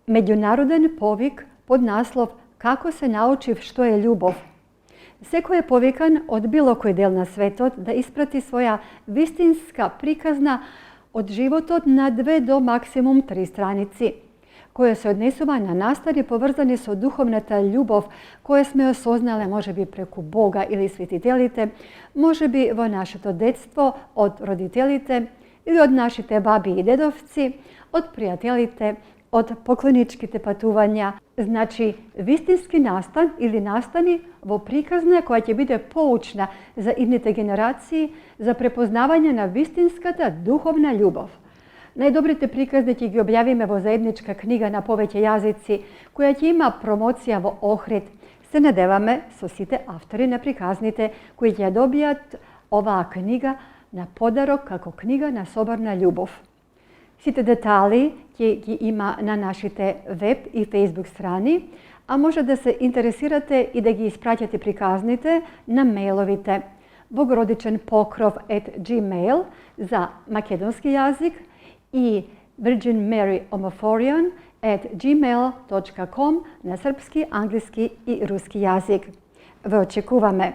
međunarodan povik pod naslov Kako se nauči što je ljubov. Seko je povikan od bilo koji del na svetu da isprati svoja vistinska prikazna od životot na 2 do maksimum 3 stranici, koje se odnesува na nastani povrзани со духовната љубов, која сме осознале може би преку Бога или светителите, може би во нашето детство од родителите или од нашите баби и дедовци, од пријателите, od pokloničkite patuvanja, znači vistinski nastan ili nastani vo prikazne koja će biti poučna za idnite generaciji za prepoznavanje na vistinskata duhovna ljubav. Najdobrite prikazne će gi objavime vo zajednička knjiga na poveće jazici koja će ima promocija vo Ohrid. Se nadevame so site avtori na prikaznite koji će dobijat ova knjiga na podarok kako knjiga na soborna ljubav. Site detalji ги има на нашите веб и Facebook страни, а може да се интересирате и да ги испраќате приказните на мејловите bogorodičenpokrov@gmail за македонски јазик и virginmaryomoforion@gmail.com на српски, англиски и руски јазик. Ве очекуваме!